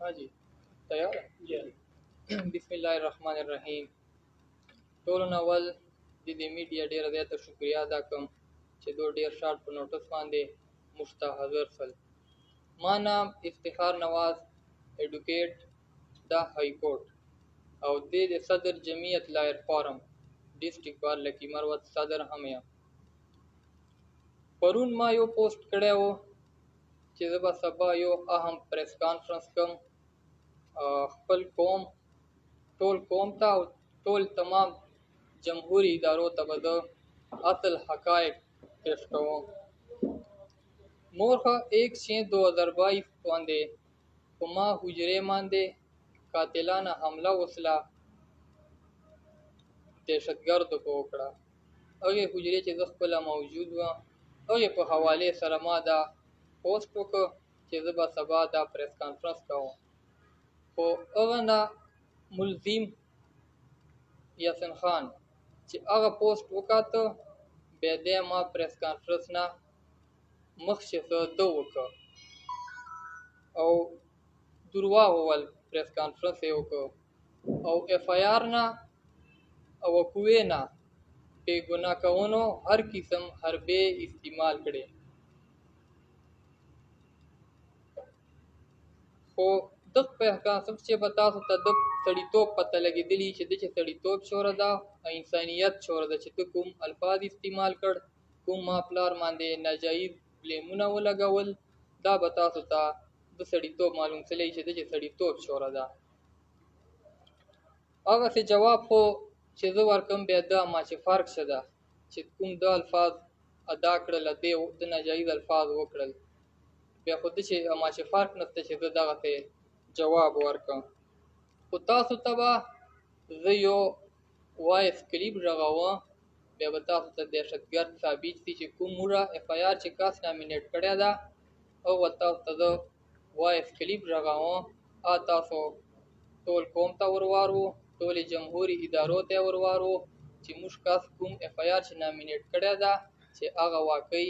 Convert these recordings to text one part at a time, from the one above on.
हाँ जी, तैयार है जी। बिस्मिल्लाहिर्रहमानिर्रहीम। ټولو نه اول د دې میډیا ډېره زیاته شکریه ادا کوم چې دو ډېر شارټ په نوټس باندې موږ ته حاضر شول. ما نام افتخار نواز ایډوکیټ دا های کورټ او د صدر جمعیت لایر فارم ډسټریکټ بار لکی مروت صدر هم یم. پرون ما یو پوسټ کړی و چې زه به سبا یو اهم پریس کانفرنس کوم خپل قوم ټول قوم ته او ټول تمام جمهوری اداروں ته به زه اصل حقایق پیش کوم. مورخه 1/6/2022 باندې په ما حجرې باندې قاتلانه حمله وسله دهشتګردو په وکړه. هغې حجرې چې زه خپله موجود وم هغې په حوالې سره ما دا پوسټ وکړ چې زه به سبا دا پریس کانفرنس کوم. خو هغه نه ملزم یاسین خان چې هغه پوسټ وکاته بیا دی ما پریس کانفرنس نه مخکې څه ده وکړه او درواغ وویل. پریس کانفرنس یې وکړ او اف آی آر نه او قوې نه بې ګناه کونو هر قسم حربې استعمال کړي. خو دغه پریس کانفرنس چې به تاسو ته د سړیتوب پته لګېدلي چې د چې سړیتوب شوره ده او انسانیت شوره ده چې ته کوم الفاظ استعمال کړ کوم ما پلار باندې ناجایز بلیمونه ولګول دا به تاسو ته د سړیتوب معلوم سلی چې د چې سړیتوب شوره ده. هغسې جواب خو چې زه ورکوم بیا دا ما چې فرق شه ده چې کوم د الفاظ ادا کړل د ناجایز الفاظ وکړل بیا خو د چې ما چې فرق نشته چې زه دغسې جواب ورکړم. خو تاسو ته به زه یو وایس کلیپ غږوم بیا به تاسو ته دهشتګرد ثابت شي چې کوم موږه اف آی آر چې کس نامینیټ کړی ده او تاسو ته زه وایس کلیپ غږوم تاسو ټول قوم ته وروارو ټولې جمهوري ادارو ته وروارو چې موږ کس کوم اف آی آر چې نامینیټ کړی ده چې هغه واقعي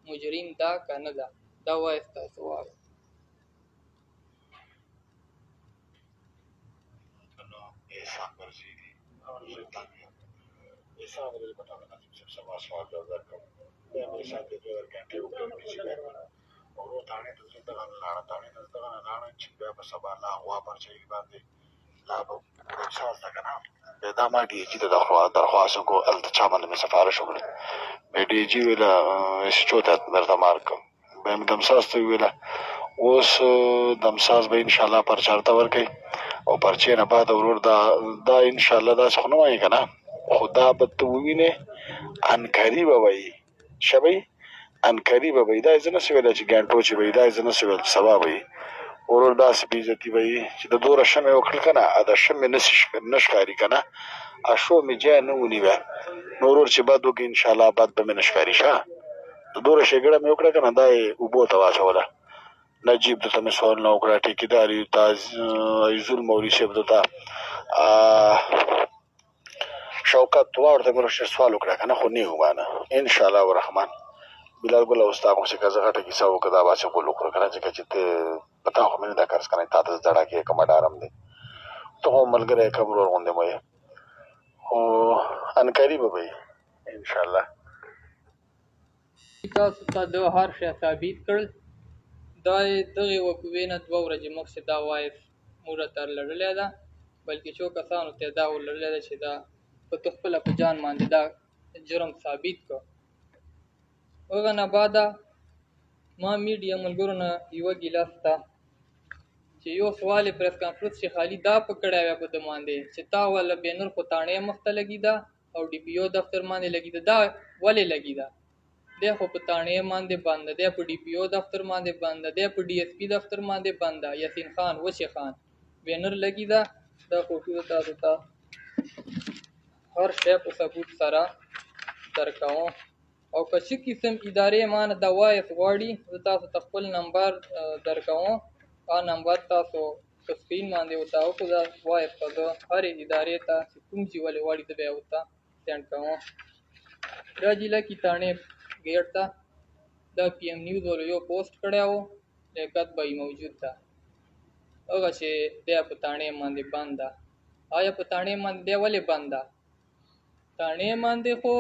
مجرم ده که نه ده. دا وایس تاسو وایي. احسان برزیدی احسان میرے بتا بتا سب سما سوال در کم میں میرے ساتھ 2 گھنٹے اوپر پیچھے گیا اور وہ تانے تو زندگان لانا تانے زندگان لانا چنگا بس سبا لا ہوا پر چاہیے باندې لا به احساس ده کنه دا ما ډي جی ته درخواست کو التچا باندې مې سفارش وکړ مې ډي جی ویلا شچوته مرته مارک به مې دمساس ته ویلا اوس دمساس به ان شاء الله پر چارته ورکي او پرچې نه بعد ورور دا ان شاء الله دا څه نه وایي کنه خدا به ته ووینې انکاري به وایي شبی انکاري به وایي دا ځنه سویل چې ګانټو چې وایي دا ځنه سویل سبا وایي ورور داسې بېعزتي وایي چې د دوره شمې وکړل کنه دا شمې نه ښکاري کنه اشو مې جای نه ونیوه نو ورور چې بد وکړي ان شاء الله بد به مې نه ښکاري شه د دوره ښېګړه مې وکړه کنه دا یې اوبو ته واچوله. نجیب دته مې سوالونه وکړه ټیکیدار عزیز المولي صاحب دته شوکت دواړو ته مې سوال وکړه که نه خو نه ومانه ان شاء الله الرحمن بلال ګله اوس تا خو چې که زه غټه کیسه وکړه دا به چې ګل وکړو که نه ځکه چې ته په تا خو مې نه دا قرض کنی تا ته زړه کې کومه ډارم دی ته خو ملګری یې کم ورور غوندې مو یې خو انکاري به وي ان شاء الله. تاسو ته د هر شی ثابت کړل دا یې دغې وقوې نه 2 ورځې مخکې دا وایس موږ ته لرلې ده بلکې څو کسانو ته دا ولرلې ده چې دا په خپله په جان باندې دا جرم ثابت کړ. هغه نه بعده ما میډیا ملګرو نه یوه ګیله شته چې یو سوال یې پریس کانفرنس چې خالي دا په کړی وی په ده باندې چې تا وله بینر خو تاڼې مخ ته لګي ده او ډي پي او دفتر باندې لګي ده دا ولې لګي ده دی خو په تاڼې باندې بند ده دی په ډي پي او دفتر باندې بند ده دی په ډي ایس پي دفتر باندې بند ده. یاسین خان وشي خان بینر لګي ده دا فوټو تاسو ته هر شی په ثبوت سره درکوم او که څه قسم ادارې ما نه د وایس غواړي زه تاسو ته خپل نمبر درکوم نمبر تاسو په سکرین باندې ورته وکړو دا وایس به زه هرې ادارې ته چې کوم چې ولې غواړي زه به یې ورته سینډ کوم. دا ضلع کې تاڼې گیټ ته دا پی ایم نیوز والو یو پوسټ کړی و لیکت به یې موجود ده هغه چې دی په تاڼې باندې بند ده. آیا په تاڼې باندې دی ولې بند ده؟ تاڼې باندې خو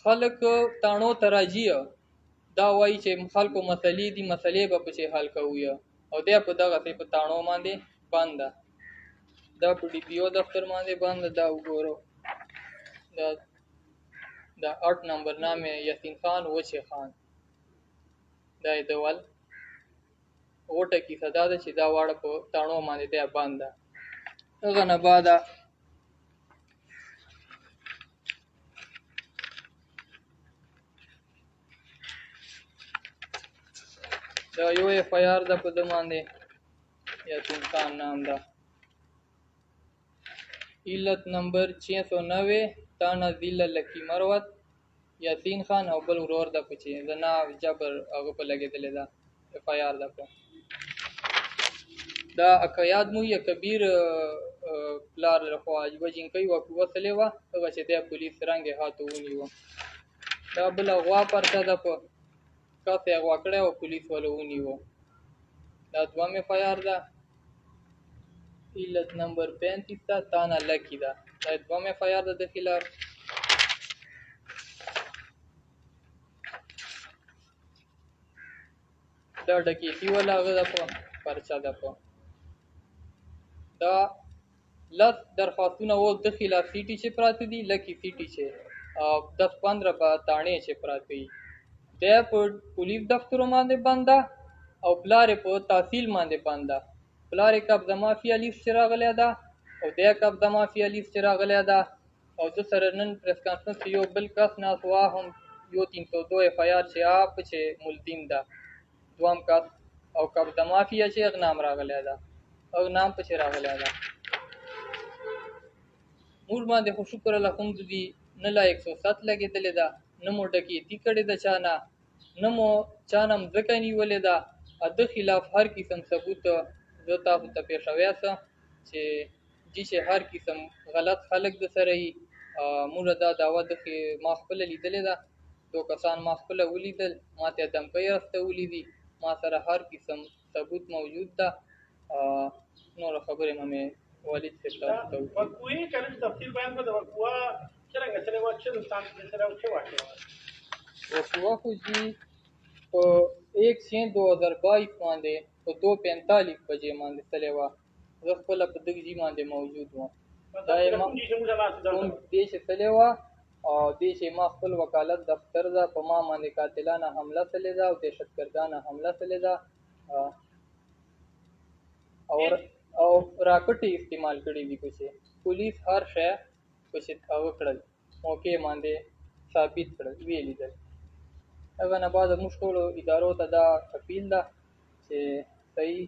خلک تاڼو ته راځي، دا وایي چې خلکو مسلې دي، مسلې به پسې حل کوو، او دی په دغسې په تاڼو باندې بند ده. دا په ډي پي او دفتر باندې بند ده. دا وګورو، دا 8 نمبر نام ہے یاسین خان وچې خان. دا یې دول غوټه کیسه دا ده چې دا واړه په تاڼو باندې دی بند ده. هغه نه بعده دا یو ایف آی آر ده په ده باندې، یاسین خان نام ده. علت نمبر 690 تانا ضلع لکی مروت. یاسین خان او بل ورور ده په چې زنا جبر هغه په لګېدلې ده، ایف آی آر ده په. دا اکه یاد مو یې کبیر پلار لخوا عجیبه جنکۍ وسلې وه، هغه چې دی پولیس رنګې هاتو ونیوه. دا بله غوا پرته ده په کس یې غوا کړی او پولیس ولې ونیوه. دا دوم ایف آی آر ده. علت نمبر 35 ده تانا لکی ده. دا دوم ایف آی آر ده د خلاف. دا ډکیتي ولا هغه ده په پرچه ده په. دا لس درخواستونه و د خلاف سیټي چې پراته دي، لکي سیټي چې 10-15 به تاڼې چې پراته دي. دی په پولیس دفترو باندې بند ده او پلار یې په تحصیل باندې بند ده. پلار یې قبضه مافیا لیست چې راغلی ده او دی قبضه مافیا لیست چې راغلی ده، او ده سره نن پریس کانفرنس کې یو بل کس ناست و، هم یو 302 ایف آی آر چې آپ چې ملزم ده دوم کس، او قبضه مافیا چې هغه نام راغلی ده، هغه نام پسې راغلی ده. موږ باندې خو شکر الحمدلله نه لا 107 لګېدلې ده، نه مو ډکیتي کړې ده چا نه، نه مو چا نه مځکه نیولې ده. د خلاف هر قسم ثبوت زه تاسو ته پېښوی څه چې چې هر قسم غلط خلک د سره وي. موږ دا دعوه ما خپله لیدلې ده، 2 کسان ما خپله ولیدل، ما ته دمکۍ راستولي دي، ما سره هر قسم ثبوت موجود ده. نور خبرې مې والد صاحب تاسو ته وکړي. وقوعي کله چې تفصیل بیان کړو، د وقوع څرنګه سره و چې انسان سره و چې واقع وقوع خو جی په 1/6/2022 باندې په 2:45 بجې باندې تللی وه. زه خپله په دغه ځای باندې موجود وم. دا یې کوم دې چې تللی وه، او دې چې ما خپل وکالت دفتر ده، په ما باندې قاتلانه حمله تللی ده او دهشتګردانه حمله تللی ده، او راکټې استعمال کړي دي. پسې پولیس هر شی پسې هغه کړل، موقع باندې ثابت کړل، ویې لیدل. هغه نه بعد موږ ټولو ادارو ته دا اپیل ده چې صحیح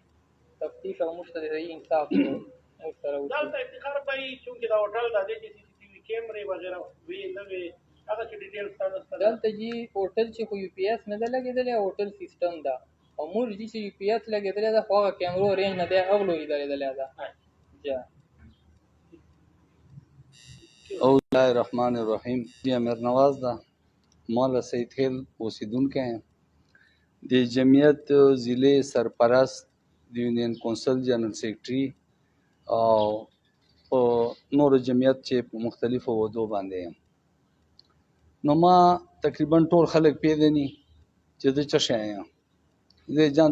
تفتیش او موږ ته صحیح انصاف موږ سره وشي. دلته افتخار پای چونکې دا هوټل د دې چې سی سی ټي وي کیمرې وغیرہ وی نه وي، هغه چې ډیټیلز تاسو دلته جی هوټل چې خو یو پی ایس نه ده لګېدلی، هوټل سیسټم ده، او موږ چې یو پی ایس لګېدلی ده خو هغه کیمرو رینج نه دی اغلو درېدلی ده. جا اعوذ بالله الرحمن الرحیم. جی امیر نواز ده، مولا سید خیل اوسیدونکی یم. د جمعیت ضلع سرپرست، د یونین کونسل جنرال سیکرټري او په نور جمعیت چې په مختلفو وحدو باندې یم. نو ما تقریبا ټول خلک پیژني چې زه څه شی یم. زه ځان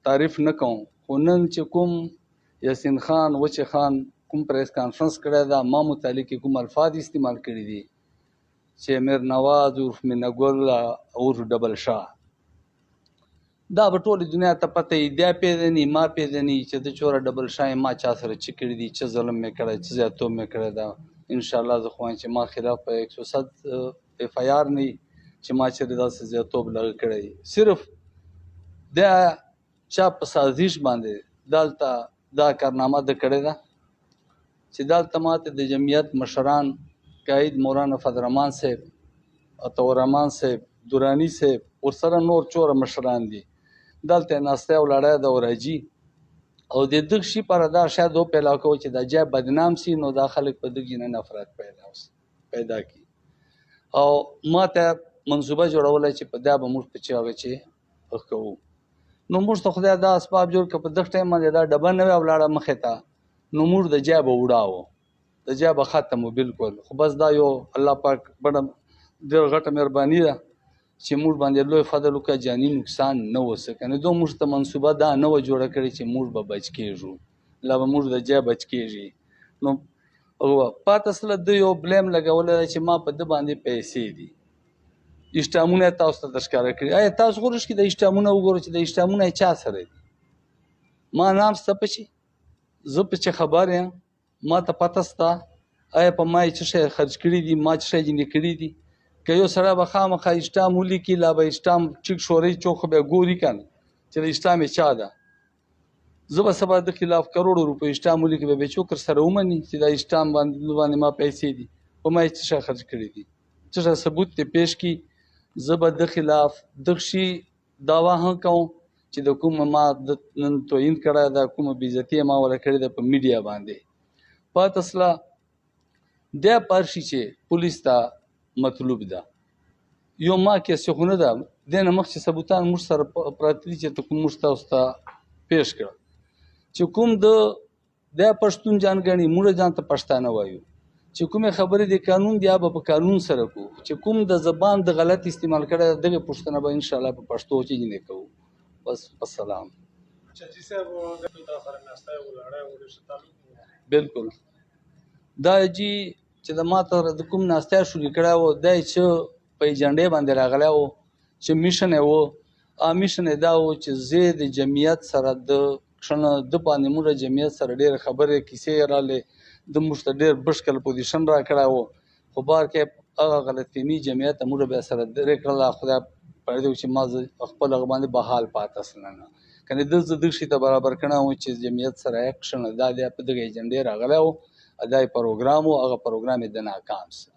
تعریف نه کوم، خو نن چې کوم یاسین خان وچې خان کوم پریس کانفرنس کړی ده، ما متعلق کوم الفاظ استعمال کړي دي چې امیر نواز عرف مینه ګل عرف ډبل شاه، دا به ټولې دنیا ته پته وي. دی پیژني، ما پیژني چې د چوره ډبل شاه ما چا سره څه کړي دي، څه ظلم مې کړی، څه زیاتوب مې کړی ده. انشاءالله زه خو وایم چې ما خلاف په 107 ایف آی آر نه چې ما چېرې داسې زیاتوب لږ کړی. صرف دا چا په سازش باندې دلته دا کارنامه ده کړې ده چې دلته ماته د جمعیت مشران قائد مولانا فضلرحمان صاحب، عطاءالرحمن صاحب، دورانی صاحب، ورسره نور چوره مشران دي، دلته ناستی او لړۍ ده او راځي، او د دغه شي پر دا شاید وپیدا کوو چې دا جای بدنام سي، نو دا خلک په دغې نه نفرت پیدا کړي. او ما ته منصوبه جوړوله چې په دا به موږ په چې هغه چې کوو. نو موږ ته خدای دا اسباب جوړ کړه په دغه ټایم باندې دا ډبه نه وه ولاړه مخې ته نو موږ د جای به وړاوه د جای به ختم بالکل خو بس دا یو الله پاک بڑه ډېره غټه مهرباني ده چې موږ باندې لوی فضل وکړه جاني نقصان نه وسه کنه دو موږ ته منصوبه دا نه وه جوړه کړې چې موږ به بچ کېږو لا به موږ د جای بچ کېږي نو پاته سله ده یو بلیم لګولی دی چې ما په ده باندې پیسې دي اسټامونه یې تاسو ته درښکاره کړي آیا تاسو غواړئ چې د اسټامونه وګورئ چې د اسټامونه یې چا سره دي ما نام سته پچې زه پچې خبر یم ما ته پته سته آیا په ما یې څه شی خرج کړي دي ما څه شی جنې کړي دي که یو سړی به خامخا اسټام ولیکي لا به اسټام چیک شورۍ چوک خو بیا ګوري که نه چې د اسټام یې چا ده زه به سبا د خلاف کروڑو روپۍ اسټام ولیکي به بیا چوک سره ومني چې دا اسټام باندې ما پیسې دي په ما یې څه شی خرج کړي دي څه شی ثبوت ته پیش کړي زه به د خلاف دغه شي دعوا هم کوم چې د کومه ما نن توهین کړی ده کومه بېعزتي ما وله کړې ده په میډیا باندې پاته سله دی پارشي چې پولیس ته مطلوب ده یو ما کیسې خو نه ده دې نه مخکې ثبوتان موږ سره پراته دي چې ته کوم موږ تاسو ته پیش کړه چې کوم دی پښتون ځان ګڼي موږ ځان ته پښتانه وایو چې کومې خبرې د قانون دي هغه په قانون سره کوو چې کوم د زبان د غلط استعمال کړی دغه پوښتنه به انشاءالله په پښتو کې جنې کوو بس والسلام بالکل دا جی چې د ما ته د کوم ناستیا شروع کړی و دی چې په ایجنډې باندې راغلی و چې میشن یې و میشن یې دا و چې زه د جمعیت سره د ښه د باندې موږ جمعیت سره ډېرې خبرې کیسې یې رالې د موږ ته ډېر بشکل پوزیشن را کړی و خو بار کې هغه غلطفهمي جمعیت ته موږ بیا سره درې کړله خدای پرېږدي چې ما خپل هغه باندې بحال پاته سله نه کنې ده زه دغه شي ته برابر کړی وم چې جمعیت سره اکشن دا دی په دغه ایجنډې راغلی و دا یې پروګرام و هغه پروګرام یې د ناکام سه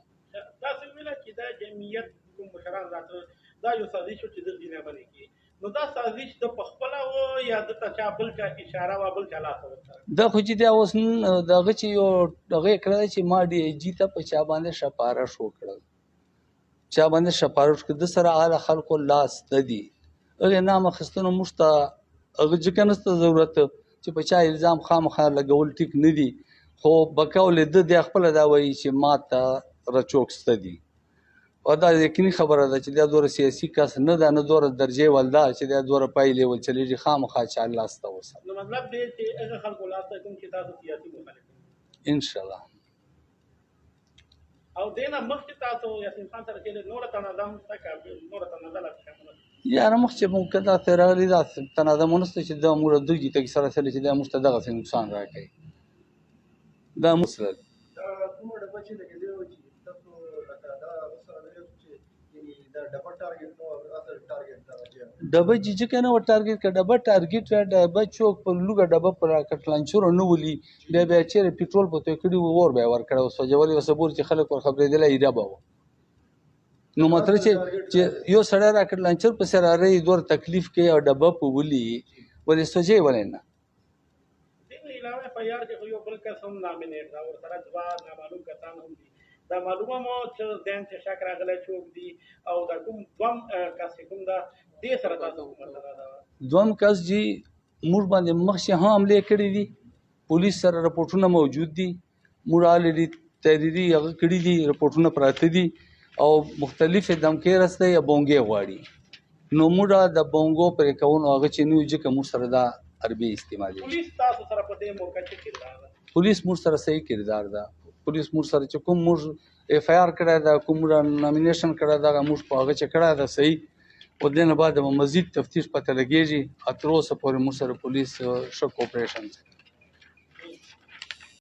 تاسو ویله چې دا جمعیت کوم مشران راته دا یو سازش و چې د دې نه باندې کېږي نو دا سازش د پخپله و یا دته چا بل چا اشاره وه بل چا لاس ورکړه دا خو چې دی اوس د هغه چې یو هغه یې کړی چې ما ډي آی جي ته په چا باندې سپارش وکړل چا باندې سپارش کړه د سره هغه خلکو لاس نه دي هغې نام اخیستنو موږ ته هغه ځکه نشته ضرورت چې په چا الزام خامخا لګول ټیک نه دي خو بقول د دې خپل دا وایي چې ما ته رچوک سته دي او دا یقیني خبره ده چې دا دوره سیاسي کس نه ده نه دوره درجې ولدا چې دا دوره پایلې ول چلیږي خامخا چې الله ست وسه نو مطلب دې چې هغه خلکو لاس ته کوم چې تاسو سیاسي مخالف ان شاء الله او دینه مخکې تاسو یاسین خان سره چې نور تنظیم تکا نور تنظیم شامل یاره مخکې مو کدا ته راغلی دا تنظیمونه چې دا موږ دغه ته سره سره چې دا موږ ته دغه نقصان راکړي دا مسله کومه ډبه چې لګېدلې وه چې تاسو لکه دا سره ویل چې دا ډبه ټارګېټ نو اصل ټارګېټ دا ډبه چې کنه و ټارګېټ کړه ډبه ټارګېټ را ډبه چوک په لوګه ډبه پر کټلانچور نه ولي بیا چیرې پیټرول په تو کړي ور به ور کړو سوجولي وسبور چې خلک ور خبرې دی ایرا به نو مطلب چې یو سړی را کټلانچور په سره ری دور تکلیف کې او ډبه په ولي ولې سوجي ولنه علاوه په یار کې یو بل کس هم نامینیټ دا ور سره دوا نامعلوم کسان هم دي دا معلومه مو چې دین چې شک راغلی چوک دي او دا کوم دوم کس کوم دا دې سره تاسو کومه ده دوم کس جی موږ باندې مخکې هم حمله کړې دي پولیس سره رپورټونه موجود دي موږ الریډي تحریری هغه کړي دي رپورټونه پراته دي او مختلف دمکې رسته یا بونګې غواړي نو موږ د بونګو پر کوون هغه چې نو چې کوم سره دا عربي استعمالي پولیس تاسو سره په دې موقع کې کړل پولیس موږ سره صحیح کردار ده پولیس موږ سره چې کوم موږ اف آی آر کړی دا کوم نامینیشن کړی دا موږ په هغه چې کړی دا صحیح او دې نه بعد مزید تفتیش پته لګیږي اتر اوسه پورې موږ سره پولیس ښه کوپریشن